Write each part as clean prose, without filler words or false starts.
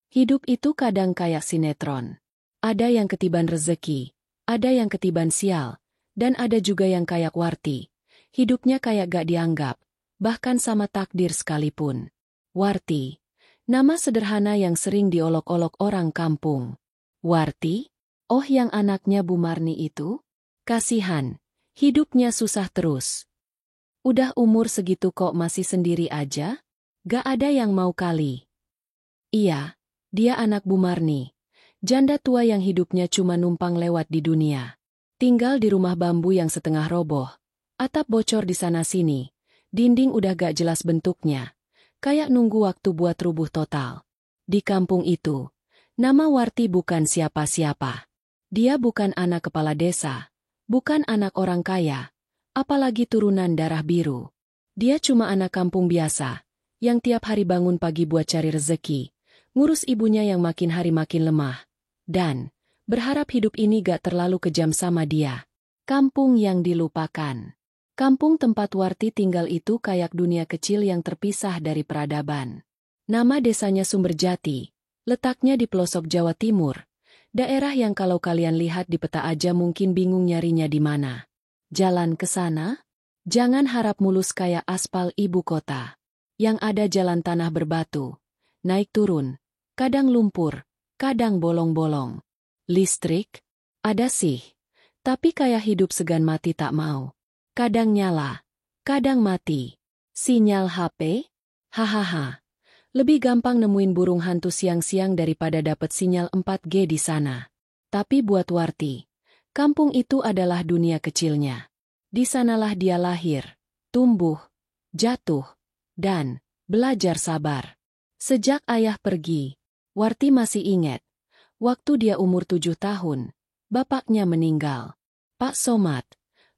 Hidup itu kadang kayak sinetron. Ada yang ketiban rezeki, ada yang ketiban sial, dan ada juga yang kayak Warti. Hidupnya kayak gak dianggap, bahkan sama takdir sekalipun. Warti, nama sederhana yang sering diolok-olok orang kampung. Warti? Oh, yang anaknya Bu Marni itu? Kasihan, hidupnya susah terus. Udah umur segitu kok masih sendiri aja? Gak ada yang mau kali. Iya, dia anak Bu Marni. Janda tua yang hidupnya cuma numpang lewat di dunia. Tinggal di rumah bambu yang setengah roboh. Atap bocor di sana-sini. Dinding udah gak jelas bentuknya. Kayak nunggu waktu buat rubuh total. Di kampung itu, nama Warti bukan siapa-siapa. Dia bukan anak kepala desa. Bukan anak orang kaya. Apalagi turunan darah biru. Dia cuma anak kampung biasa. Yang tiap hari bangun pagi buat cari rezeki. Ngurus ibunya yang makin hari makin lemah. Dan berharap hidup ini gak terlalu kejam sama dia. Kampung yang dilupakan. Kampung tempat Warti tinggal itu kayak dunia kecil yang terpisah dari peradaban. Nama desanya Sumberjati. Letaknya di pelosok Jawa Timur. Daerah yang kalau kalian lihat di peta aja mungkin bingung nyarinya di mana. Jalan ke sana? Jangan harap mulus kayak aspal ibu kota. Yang ada jalan tanah berbatu. Naik turun, kadang lumpur, kadang bolong-bolong. Listrik? Ada sih. Tapi kayak hidup segan mati tak mau. Kadang nyala, kadang mati. Sinyal HP? Hahaha. Lebih gampang nemuin burung hantu siang-siang daripada dapat sinyal 4G di sana. Tapi buat Warti, kampung itu adalah dunia kecilnya. Di sanalah dia lahir, tumbuh, jatuh, dan belajar sabar. Sejak ayah pergi, Warti masih ingat. Waktu dia umur 7 tahun, bapaknya meninggal. Pak Somad,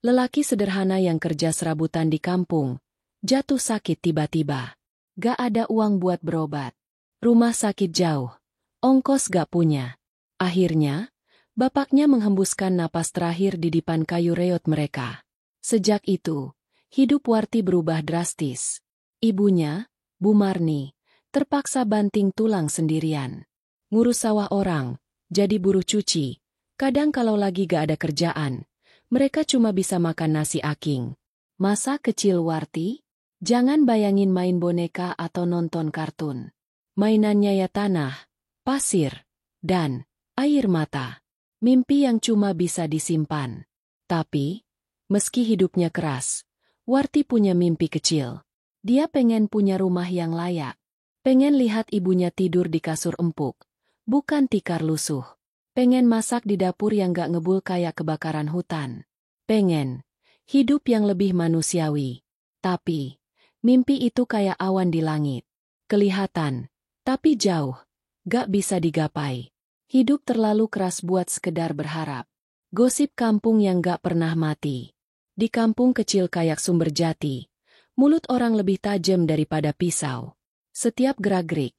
lelaki sederhana yang kerja serabutan di kampung, jatuh sakit tiba-tiba. Gak ada uang buat berobat. Rumah sakit jauh. Ongkos gak punya. Akhirnya, bapaknya menghembuskan napas terakhir di depan kayu reot mereka. Sejak itu, hidup Warti berubah drastis. Ibunya, Bu Marni, terpaksa banting tulang sendirian. Ngurus sawah orang, jadi buruh cuci. Kadang kalau lagi gak ada kerjaan, mereka cuma bisa makan nasi aking. Masa kecil Warti? Jangan bayangin main boneka atau nonton kartun. Mainannya ya tanah, pasir, dan air mata. Mimpi yang cuma bisa disimpan. Tapi, meski hidupnya keras, Warti punya mimpi kecil. Dia pengen punya rumah yang layak. Pengen lihat ibunya tidur di kasur empuk, bukan tikar lusuh. Pengen masak di dapur yang gak ngebul kayak kebakaran hutan. Pengen hidup yang lebih manusiawi. Tapi, mimpi itu kayak awan di langit. Kelihatan, tapi jauh. Gak bisa digapai. Hidup terlalu keras buat sekedar berharap. Gosip kampung yang gak pernah mati. Di kampung kecil kayak Sumberjati, mulut orang lebih tajam daripada pisau. Setiap gerak-gerik,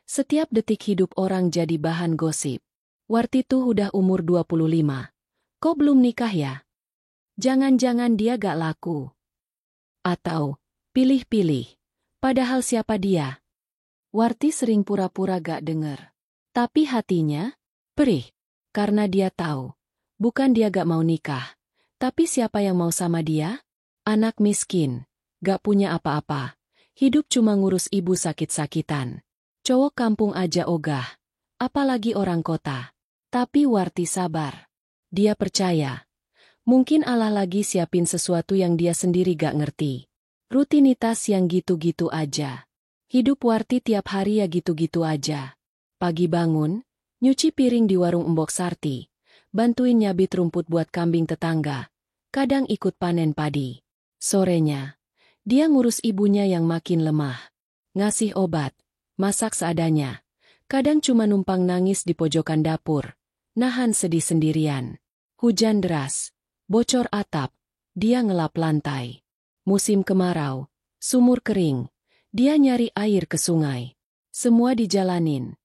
setiap detik hidup orang jadi bahan gosip. Warti tuh udah umur 25. Kok belum nikah ya? Jangan-jangan dia gak laku. Atau, pilih-pilih. Padahal siapa dia? Warti sering pura-pura gak denger. Tapi hatinya, perih. Karena dia tahu, bukan dia gak mau nikah. Tapi siapa yang mau sama dia? Anak miskin, gak punya apa-apa. Hidup cuma ngurus ibu sakit-sakitan. Cowok kampung aja ogah, apalagi orang kota. Tapi Warti sabar. Dia percaya. Mungkin Allah lagi siapin sesuatu yang dia sendiri gak ngerti. Rutinitas yang gitu-gitu aja. Hidup Warti tiap hari ya gitu-gitu aja. Pagi bangun, nyuci piring di warung Embok Sarti. Bantuin nyabit rumput buat kambing tetangga. Kadang ikut panen padi. Sorenya, dia ngurus ibunya yang makin lemah. Ngasih obat, masak seadanya. Kadang cuma numpang nangis di pojokan dapur. Nahan sedih sendirian. Hujan deras, bocor atap, dia ngelap lantai. Musim kemarau, sumur kering, dia nyari air ke sungai. Semua dijalanin,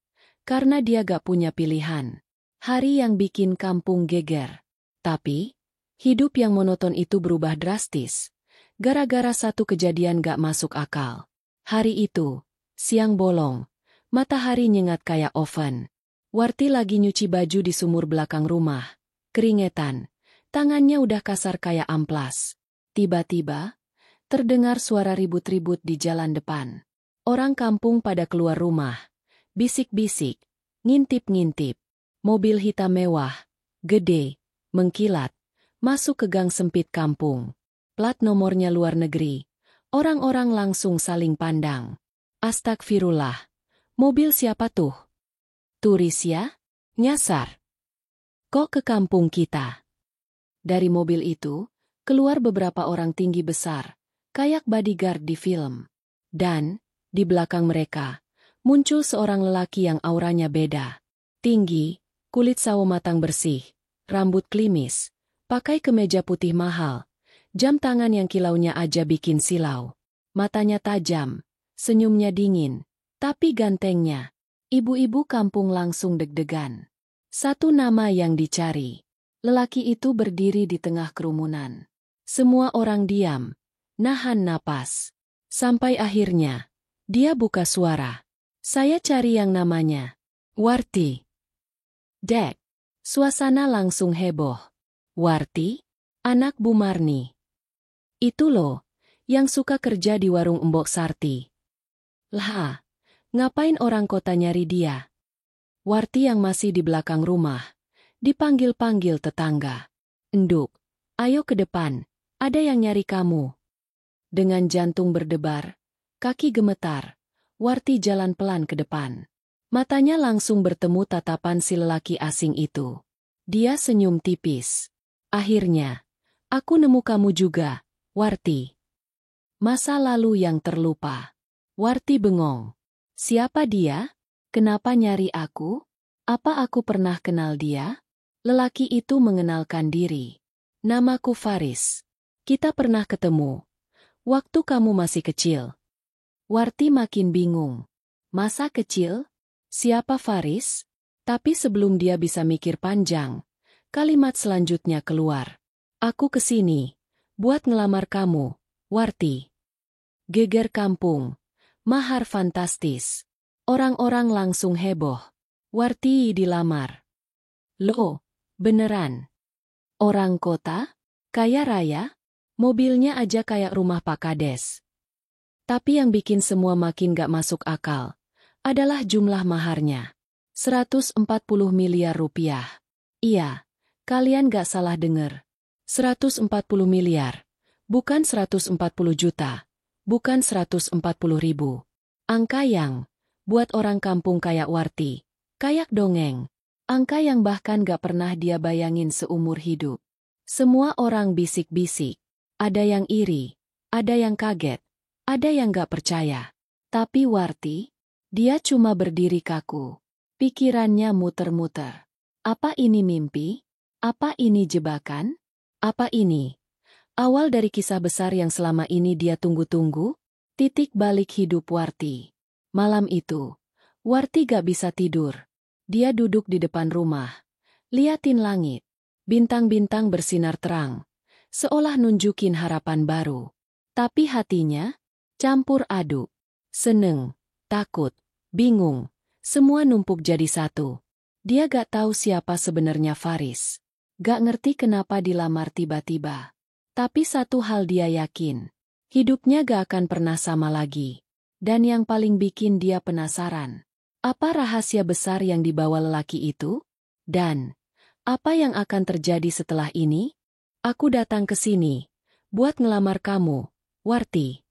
karena dia gak punya pilihan. Hari yang bikin kampung geger. Tapi, hidup yang monoton itu berubah drastis. Gara-gara satu kejadian gak masuk akal. Hari itu, siang bolong, Matahari nyengat kayak oven. Warti lagi nyuci baju di sumur belakang rumah. Keringetan. Tangannya udah kasar kayak amplas. Tiba-tiba, terdengar suara ribut-ribut di jalan depan. Orang kampung pada keluar rumah. Bisik-bisik. Ngintip-ngintip. Mobil hitam mewah. Gede. Mengkilat. Masuk ke gang sempit kampung. Plat nomornya luar negeri. Orang-orang langsung saling pandang. Astagfirullah. Mobil siapa tuh? Turis ya? Nyasar. Kok ke kampung kita? Dari mobil itu, keluar beberapa orang tinggi besar, kayak bodyguard di film. Dan, di belakang mereka, muncul seorang lelaki yang auranya beda. Tinggi, kulit sawo matang bersih, rambut klimis, pakai kemeja putih mahal, jam tangan yang kilaunya aja bikin silau. Matanya tajam, senyumnya dingin. Tapi gantengnya, ibu-ibu kampung langsung deg-degan. Satu nama yang dicari. Lelaki itu berdiri di tengah kerumunan. Semua orang diam, nahan napas. Sampai akhirnya, dia buka suara. Saya cari yang namanya Warti. Dek. Suasana langsung heboh. Warti? Anak Bu Marni. Itu loh, yang suka kerja di warung Mbok Sarti. Lah. Ngapain orang kota nyari dia? Warti yang masih di belakang rumah, dipanggil-panggil tetangga. Enduk, ayo ke depan, ada yang nyari kamu. Dengan jantung berdebar, kaki gemetar, Warti jalan pelan ke depan. Matanya langsung bertemu tatapan si lelaki asing itu. Dia senyum tipis. Akhirnya, aku nemu kamu juga, Warti. Masa lalu yang terlupa. Warti bengong. Siapa dia? Kenapa nyari aku? Apa aku pernah kenal dia? Lelaki itu mengenalkan diri. Namaku Faris. Kita pernah ketemu. Waktu kamu masih kecil. Warti makin bingung. Masa kecil? Siapa Faris? Tapi sebelum dia bisa mikir panjang, kalimat selanjutnya keluar. Aku kesini, buat ngelamar kamu, Warti. Geger kampung. Mahar fantastis. Orang-orang langsung heboh. Warti dilamar. Loh, beneran? Orang kota? Kaya raya? Mobilnya aja kayak rumah Pak Kades. Tapi yang bikin semua makin gak masuk akal adalah jumlah maharnya. 140 miliar rupiah. Iya, kalian gak salah denger. 140 miliar. Bukan 140 juta. Bukan 140 ribu. Angka yang, buat orang kampung kayak Warti, kayak dongeng. Angka yang bahkan gak pernah dia bayangin seumur hidup. Semua orang bisik-bisik. Ada yang iri, ada yang kaget, ada yang gak percaya. Tapi Warti, dia cuma berdiri kaku. Pikirannya muter-muter. Apa ini mimpi? Apa ini jebakan? Apa ini awal dari kisah besar yang selama ini dia tunggu-tunggu? Titik balik hidup Warti. Malam itu, Warti gak bisa tidur. Dia duduk di depan rumah. Liatin langit. Bintang-bintang bersinar terang. Seolah nunjukin harapan baru. Tapi hatinya campur aduk. Seneng, takut, bingung. Semua numpuk jadi satu. Dia gak tahu siapa sebenarnya Faris. Gak ngerti kenapa dilamar tiba-tiba. Tapi satu hal dia yakin. Hidupnya gak akan pernah sama lagi. Dan yang paling bikin dia penasaran. Apa rahasia besar yang dibawa lelaki itu? Dan apa yang akan terjadi setelah ini? Aku datang ke sini buat ngelamar kamu, Warti.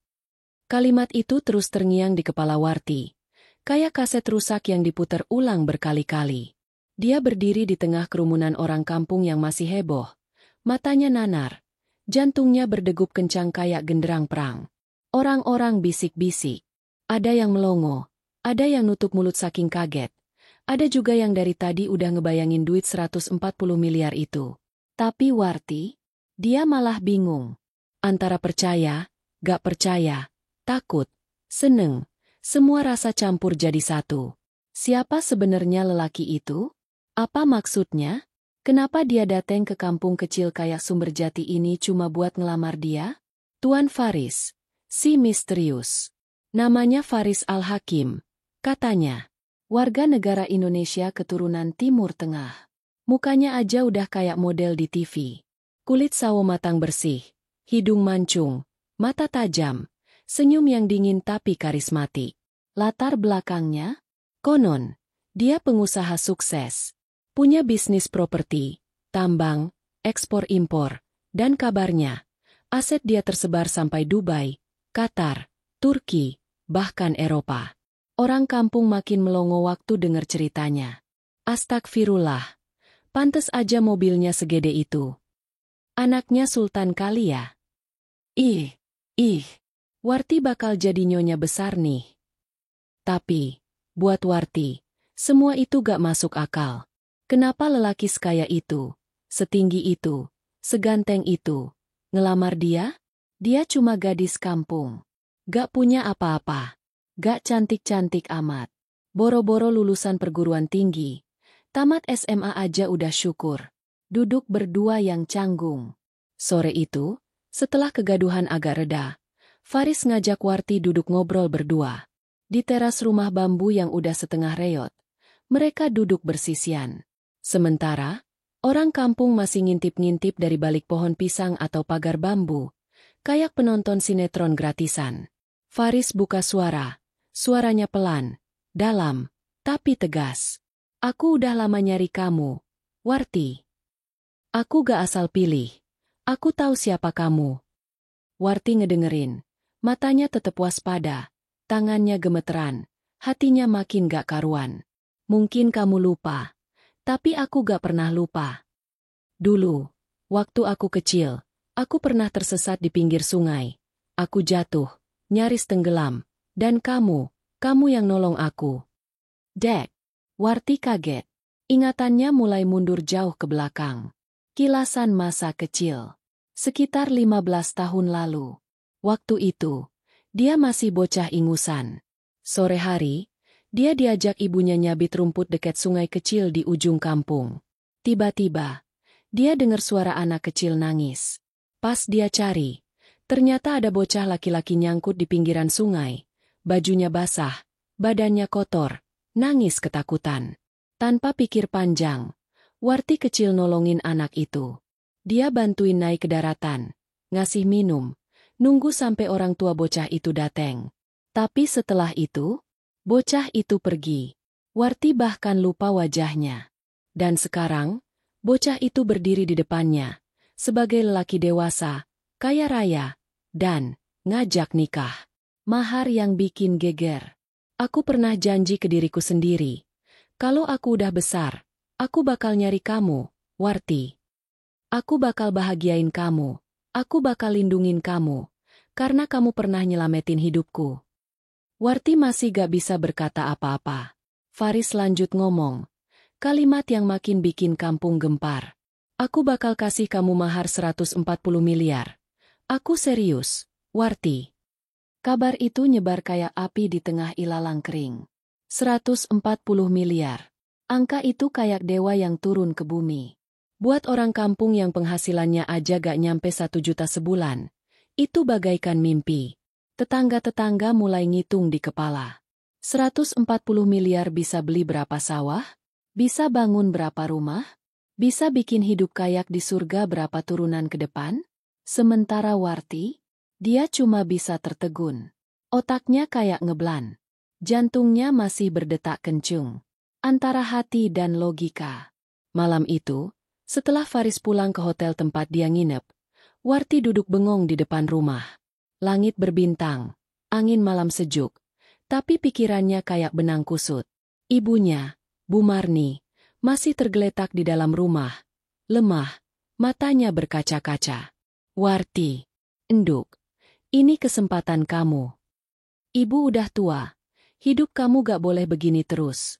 Kalimat itu terus terngiang di kepala Warti. Kayak kaset rusak yang diputar ulang berkali-kali. Dia berdiri di tengah kerumunan orang kampung yang masih heboh. Matanya nanar. Jantungnya berdegup kencang kayak genderang perang. Orang-orang bisik-bisik. Ada yang melongo. Ada yang nutup mulut saking kaget. Ada juga yang dari tadi udah ngebayangin duit 140 miliar itu. Tapi Warti, dia malah bingung. Antara percaya, gak percaya, takut, seneng. Semua rasa campur jadi satu. Siapa sebenarnya lelaki itu? Apa maksudnya? Kenapa dia datang ke kampung kecil kayak Sumberjati ini cuma buat ngelamar dia? Tuan Faris, si misterius. Namanya Faris Al-Hakim, katanya. Warga negara Indonesia keturunan Timur Tengah. Mukanya aja udah kayak model di TV. Kulit sawo matang bersih, hidung mancung, mata tajam, senyum yang dingin tapi karismatik. Latar belakangnya? Konon, dia pengusaha sukses. Punya bisnis properti, tambang, ekspor-impor, dan kabarnya, aset dia tersebar sampai Dubai, Qatar, Turki, bahkan Eropa. Orang kampung makin melongo waktu dengar ceritanya. Astagfirullah, pantes aja mobilnya segede itu. Anaknya sultan kali ya? Ih, Warti bakal jadi nyonya besar nih. Tapi, buat Warti, semua itu gak masuk akal. Kenapa lelaki sekaya itu, setinggi itu, seganteng itu, ngelamar dia? Dia cuma gadis kampung. Gak punya apa-apa. Gak cantik-cantik amat. Boro-boro lulusan perguruan tinggi. Tamat SMA aja udah syukur. Duduk berdua yang canggung. Sore itu, setelah kegaduhan agak reda, Faris ngajak Warti duduk ngobrol berdua. Di teras rumah bambu yang udah setengah reot, mereka duduk bersisian. Sementara, orang kampung masih ngintip-ngintip dari balik pohon pisang atau pagar bambu, kayak penonton sinetron gratisan. Faris buka suara, suaranya pelan, dalam, tapi tegas. Aku udah lama nyari kamu, Warti. Aku gak asal pilih. Aku tahu siapa kamu. Warti ngedengerin. Matanya tetap waspada. Tangannya gemeteran. Hatinya makin gak karuan. Mungkin kamu lupa. Tapi aku gak pernah lupa. Dulu, waktu aku kecil, aku pernah tersesat di pinggir sungai. Aku jatuh, nyaris tenggelam. Dan kamu yang nolong aku. Dek. Warti kaget. Ingatannya mulai mundur jauh ke belakang. Kilasan masa kecil. Sekitar 15 tahun lalu. Waktu itu, dia masih bocah ingusan. Sore hari, dia diajak ibunya nyabit rumput dekat sungai kecil di ujung kampung. Tiba-tiba, dia dengar suara anak kecil nangis. Pas dia cari, ternyata ada bocah laki-laki nyangkut di pinggiran sungai. Bajunya basah, badannya kotor, nangis ketakutan. Tanpa pikir panjang, Warti kecil nolongin anak itu. Dia bantuin naik ke daratan, ngasih minum, nunggu sampai orang tua bocah itu dateng. Tapi setelah itu, bocah itu pergi. Warti bahkan lupa wajahnya. Dan sekarang, bocah itu berdiri di depannya, sebagai lelaki dewasa, kaya raya, dan ngajak nikah. Mahar yang bikin geger. Aku pernah janji ke diriku sendiri, kalau aku udah besar, aku bakal nyari kamu, Warti. Aku bakal bahagiain kamu. Aku bakal lindungin kamu. Karena kamu pernah nyelamatin hidupku. Warti masih gak bisa berkata apa-apa. Faris lanjut ngomong. Kalimat yang makin bikin kampung gempar. Aku bakal kasih kamu mahar 140 miliar. Aku serius, Warti. Kabar itu nyebar kayak api di tengah ilalang kering. 140 miliar. Angka itu kayak dewa yang turun ke bumi. Buat orang kampung yang penghasilannya aja gak nyampe 1 juta sebulan, itu bagaikan mimpi. Tetangga-tetangga mulai ngitung di kepala. 140 miliar bisa beli berapa sawah? Bisa bangun berapa rumah? Bisa bikin hidup kayak di surga berapa turunan ke depan? Sementara Warti, dia cuma bisa tertegun. Otaknya kayak ngeblan. Jantungnya masih berdetak kencung. Antara hati dan logika. Malam itu, setelah Faris pulang ke hotel tempat dia nginep, Warti duduk bengong di depan rumah. Langit berbintang, angin malam sejuk, tapi pikirannya kayak benang kusut. Ibunya, Bu Marni, masih tergeletak di dalam rumah. Lemah, matanya berkaca-kaca. Warti, enduk, ini kesempatan kamu. Ibu udah tua, hidup kamu gak boleh begini terus.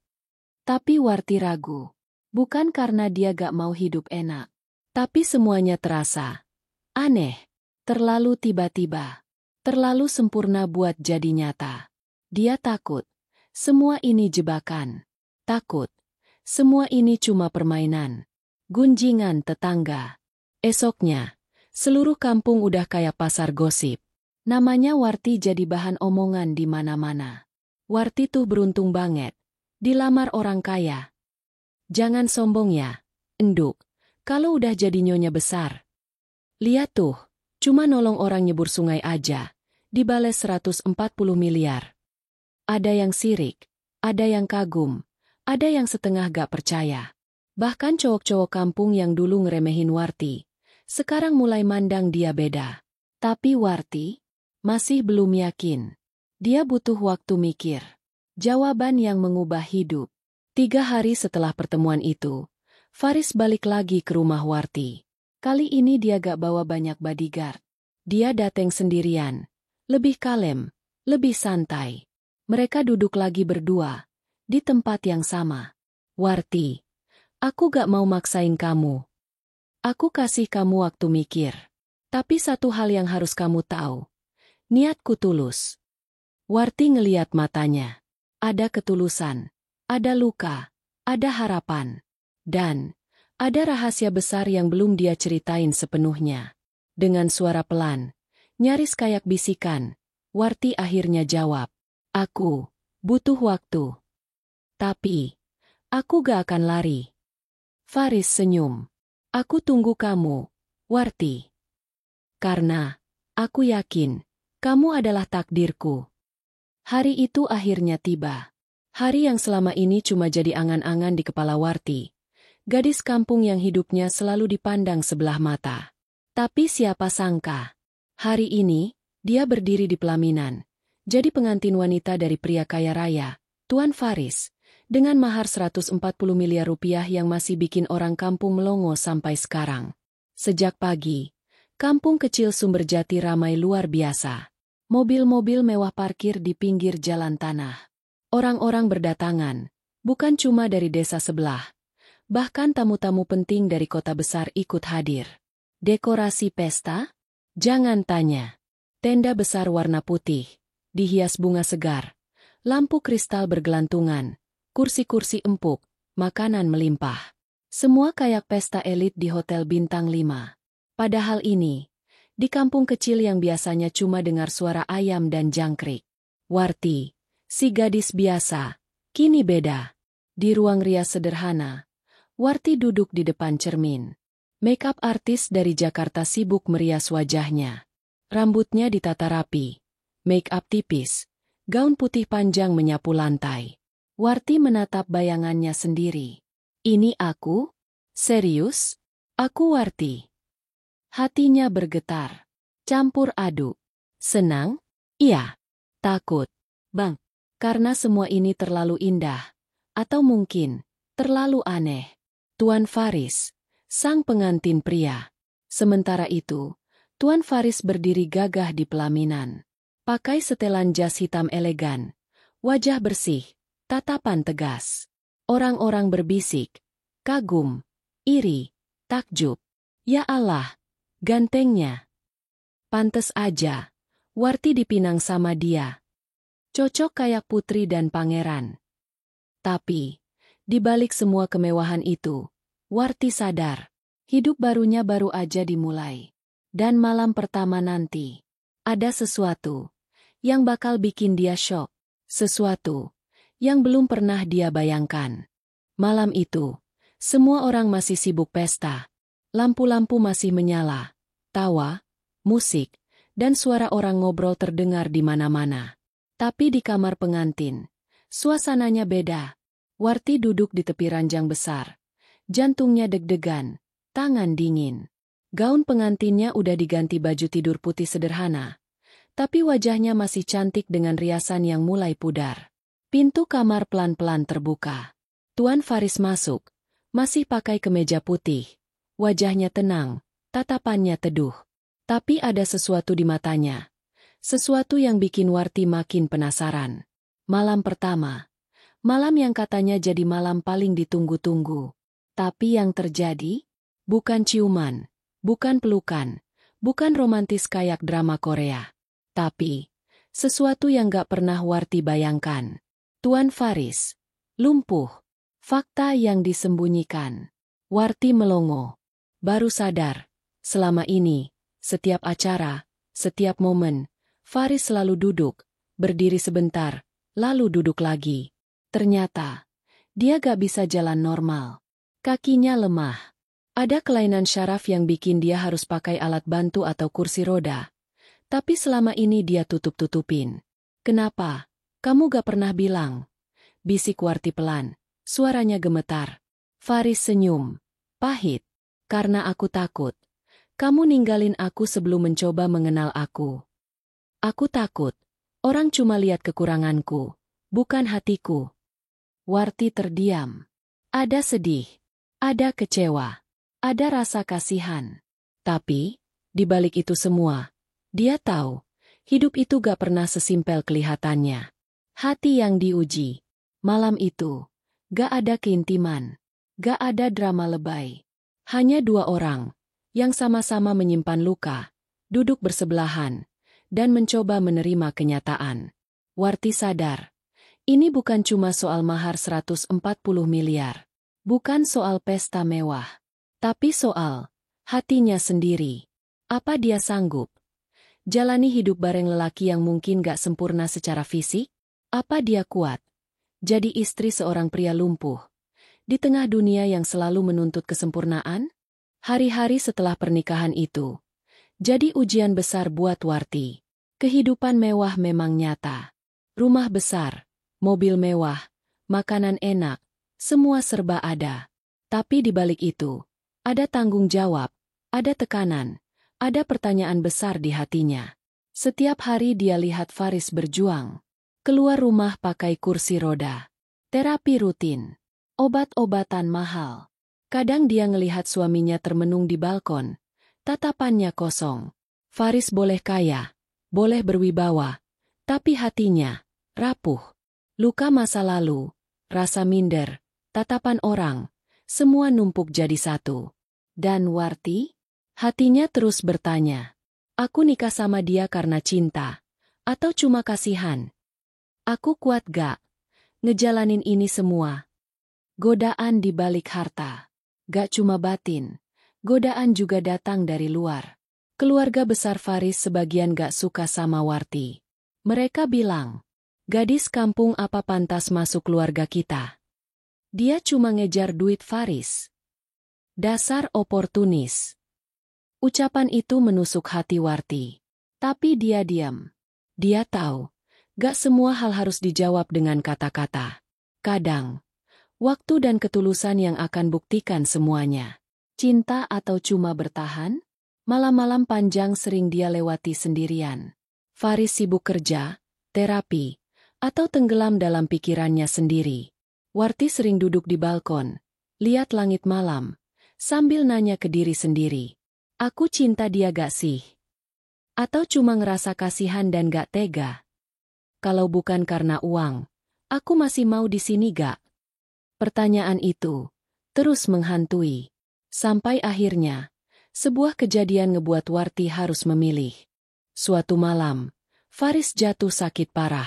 Tapi Warti ragu. Bukan karena dia gak mau hidup enak. Tapi semuanya terasa aneh, terlalu tiba-tiba, terlalu sempurna buat jadi nyata. Dia takut, semua ini jebakan. Takut, semua ini cuma permainan. Gunjingan tetangga. Esoknya, seluruh kampung udah kayak pasar gosip. Namanya Warti jadi bahan omongan di mana-mana. Warti tuh beruntung banget. Dilamar orang kaya. Jangan sombong ya, enduk. Kalau udah jadi nyonya besar. Lihat tuh, cuma nolong orang nyebur sungai aja. Dibales 140 miliar. Ada yang sirik, ada yang kagum, ada yang setengah gak percaya. Bahkan cowok-cowok kampung yang dulu ngeremehin Warti, sekarang mulai mandang dia beda. Tapi Warti masih belum yakin. Dia butuh waktu mikir. Jawaban yang mengubah hidup. 3 hari setelah pertemuan itu, Faris balik lagi ke rumah Warti. Kali ini dia gak bawa banyak bodyguard. Dia datang sendirian, lebih kalem, lebih santai. Mereka duduk lagi berdua, di tempat yang sama. Warti, aku gak mau maksain kamu. Aku kasih kamu waktu mikir. Tapi satu hal yang harus kamu tahu. Niatku tulus. Warti ngeliat matanya. Ada ketulusan, ada luka, ada harapan. Dan ada rahasia besar yang belum dia ceritain sepenuhnya. Dengan suara pelan, nyaris kayak bisikan, Warti akhirnya jawab. Aku butuh waktu. Tapi, aku gak akan lari. Faris senyum. Aku tunggu kamu, Warti. Karena, aku yakin, kamu adalah takdirku. Hari itu akhirnya tiba. Hari yang selama ini cuma jadi angan-angan di kepala Warti. Gadis kampung yang hidupnya selalu dipandang sebelah mata. Tapi siapa sangka, hari ini, dia berdiri di pelaminan. Jadi pengantin wanita dari pria kaya raya, Tuan Faris, dengan mahar 140 miliar rupiah yang masih bikin orang kampung melongo sampai sekarang. Sejak pagi, kampung kecil Sumberjati ramai luar biasa. Mobil-mobil mewah parkir di pinggir jalan tanah. Orang-orang berdatangan, bukan cuma dari desa sebelah. Bahkan tamu-tamu penting dari kota besar ikut hadir. Dekorasi pesta? Jangan tanya. Tenda besar warna putih. Dihias bunga segar, lampu kristal bergelantungan, kursi-kursi empuk, makanan melimpah. Semua kayak pesta elit di hotel bintang 5. Padahal ini, di kampung kecil yang biasanya cuma dengar suara ayam dan jangkrik. Warti, si gadis biasa, kini beda. Di ruang rias sederhana, Warti duduk di depan cermin. Make up artis dari Jakarta sibuk merias wajahnya. Rambutnya ditata rapi. Make up tipis, gaun putih panjang menyapu lantai. Warti menatap bayangannya sendiri. Ini aku? Serius? Aku Warti. Hatinya bergetar. Campur aduk. Senang? Iya. Takut. Bang. Karena semua ini terlalu indah. Atau mungkin, terlalu aneh. Tuan Faris, sang pengantin pria. Sementara itu, Tuan Faris berdiri gagah di pelaminan. Pakai setelan jas hitam elegan, wajah bersih, tatapan tegas. Orang-orang berbisik, kagum, iri, takjub. Ya Allah, gantengnya. Pantes aja, Warti dipinang sama dia. Cocok kayak putri dan pangeran. Tapi, di balik semua kemewahan itu, Warti sadar, hidup barunya baru aja dimulai. Dan malam pertama nanti, ada sesuatu yang bakal bikin dia syok. Sesuatu yang belum pernah dia bayangkan. Malam itu, semua orang masih sibuk pesta. Lampu-lampu masih menyala. Tawa, musik, dan suara orang ngobrol terdengar di mana-mana. Tapi di kamar pengantin, suasananya beda. Warti duduk di tepi ranjang besar. Jantungnya deg-degan, tangan dingin. Gaun pengantinnya udah diganti baju tidur putih sederhana. Tapi wajahnya masih cantik dengan riasan yang mulai pudar. Pintu kamar pelan-pelan terbuka. Tuan Faris masuk, masih pakai kemeja putih. Wajahnya tenang, tatapannya teduh. Tapi ada sesuatu di matanya. Sesuatu yang bikin Warti makin penasaran. Malam pertama. Malam yang katanya jadi malam paling ditunggu-tunggu. Tapi yang terjadi? Bukan ciuman, bukan pelukan, bukan romantis kayak drama Korea. Tapi, sesuatu yang gak pernah Warti bayangkan. Tuan Faris, lumpuh. Fakta yang disembunyikan. Warti melongo. Baru sadar, selama ini, setiap acara, setiap momen, Faris selalu duduk, berdiri sebentar, lalu duduk lagi. Ternyata, Dia gak bisa jalan normal. Kakinya lemah. Ada kelainan syaraf yang bikin dia harus pakai alat bantu atau kursi roda. Tapi selama ini dia tutup-tutupin. Kenapa? Kamu gak pernah bilang. Bisik Warti pelan. Suaranya gemetar. Faris senyum. Pahit. Karena aku takut. Kamu ninggalin aku sebelum mencoba mengenal aku. Aku takut. Orang cuma lihat kekuranganku. Bukan hatiku. Warti terdiam. Ada sedih. Ada kecewa. Ada rasa kasihan. Tapi, di balik itu semua, dia tahu, hidup itu gak pernah sesimpel kelihatannya. Hati yang diuji. Malam itu, gak ada keintiman. Gak ada drama lebay. Hanya dua orang, yang sama-sama menyimpan luka, duduk bersebelahan, dan mencoba menerima kenyataan. Warti sadar, ini bukan cuma soal mahar 140 miliar. Bukan soal pesta mewah. Tapi soal hatinya sendiri. Apa dia sanggup jalani hidup bareng lelaki yang mungkin gak sempurna secara fisik? Apa dia kuat jadi istri seorang pria lumpuh di tengah dunia yang selalu menuntut kesempurnaan? Hari-hari setelah pernikahan itu jadi ujian besar buat Warti. Kehidupan mewah memang nyata. Rumah besar, mobil mewah, makanan enak, semua serba ada. Tapi di balik itu ada tanggung jawab, ada tekanan, ada pertanyaan besar di hatinya. Setiap hari dia lihat Faris berjuang. Keluar rumah pakai kursi roda. Terapi rutin. Obat-obatan mahal. Kadang dia ngelihat suaminya termenung di balkon. Tatapannya kosong. Faris boleh kaya, boleh berwibawa. Tapi hatinya rapuh. Luka masa lalu, rasa minder, tatapan orang. Semua numpuk jadi satu. Dan Warti? Hatinya terus bertanya. Aku nikah sama dia karena cinta. Atau cuma kasihan? Aku kuat gak ngejalanin ini semua? Godaan di balik harta. Gak cuma batin. Godaan juga datang dari luar. Keluarga besar Faris sebagian gak suka sama Warti. Mereka bilang, gadis kampung apa pantas masuk keluarga kita? Dia cuma ngejar duit Faris. Dasar oportunis. Ucapan itu menusuk hati Warti. Tapi dia diam. Dia tahu, gak semua hal harus dijawab dengan kata-kata. Kadang, waktu dan ketulusan yang akan buktikan semuanya. Cinta atau cuma bertahan? Malam-malam panjang sering dia lewati sendirian. Faris sibuk kerja, terapi, atau tenggelam dalam pikirannya sendiri. Warti sering duduk di balkon, lihat langit malam, sambil nanya ke diri sendiri. Aku cinta dia gak sih? Atau cuma ngerasa kasihan dan gak tega? Kalau bukan karena uang, aku masih mau di sini gak? Pertanyaan itu terus menghantui. Sampai akhirnya, sebuah kejadian ngebuat Warti harus memilih. Suatu malam, Faris jatuh sakit parah.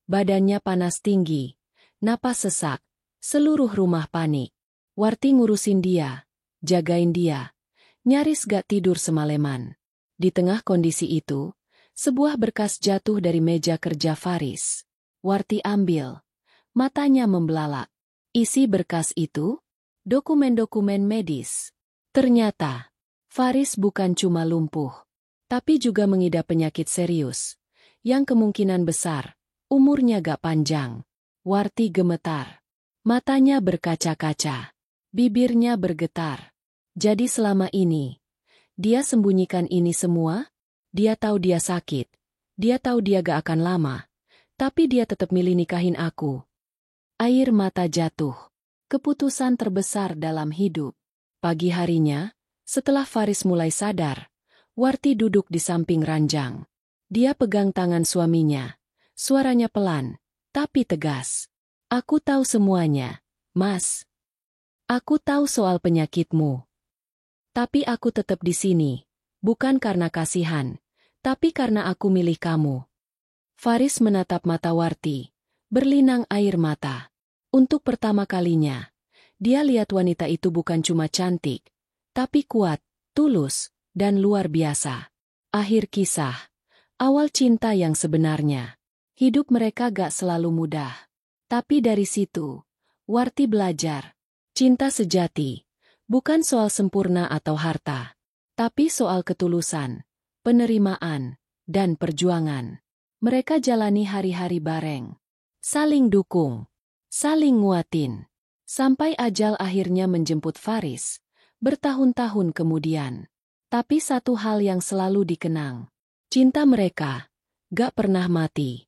Badannya panas tinggi. Napas sesak, seluruh rumah panik. Warti ngurusin dia, jagain dia, nyaris gak tidur semaleman. Di tengah kondisi itu, sebuah berkas jatuh dari meja kerja Faris. Warti ambil, matanya membelalak. Isi berkas itu? Dokumen-dokumen medis. Ternyata, Faris bukan cuma lumpuh, tapi juga mengidap penyakit serius, yang kemungkinan besar, umurnya gak panjang. Warti gemetar. Matanya berkaca-kaca. Bibirnya bergetar. Jadi selama ini, dia sembunyikan ini semua? Dia tahu dia sakit. Dia tahu dia gak akan lama. Tapi dia tetap milih nikahin aku. Air mata jatuh. Keputusan terbesar dalam hidup. Pagi harinya, setelah Faris mulai sadar, Warti duduk di samping ranjang. Dia pegang tangan suaminya. Suaranya pelan, tapi tegas. Aku tahu semuanya, Mas. Aku tahu soal penyakitmu. Tapi aku tetap di sini, bukan karena kasihan, tapi karena aku milih kamu. Faris menatap mata Warti, berlinang air mata. Untuk pertama kalinya, dia lihat wanita itu bukan cuma cantik, tapi kuat, tulus, dan luar biasa. Akhir kisah, awal cinta yang sebenarnya. Hidup mereka gak selalu mudah. Tapi dari situ, Warti belajar. Cinta sejati bukan soal sempurna atau harta, tapi soal ketulusan, penerimaan, dan perjuangan. Mereka jalani hari-hari bareng, saling dukung, saling nguatin, sampai ajal akhirnya menjemput Faris, bertahun-tahun kemudian. Tapi satu hal yang selalu dikenang, cinta mereka gak pernah mati.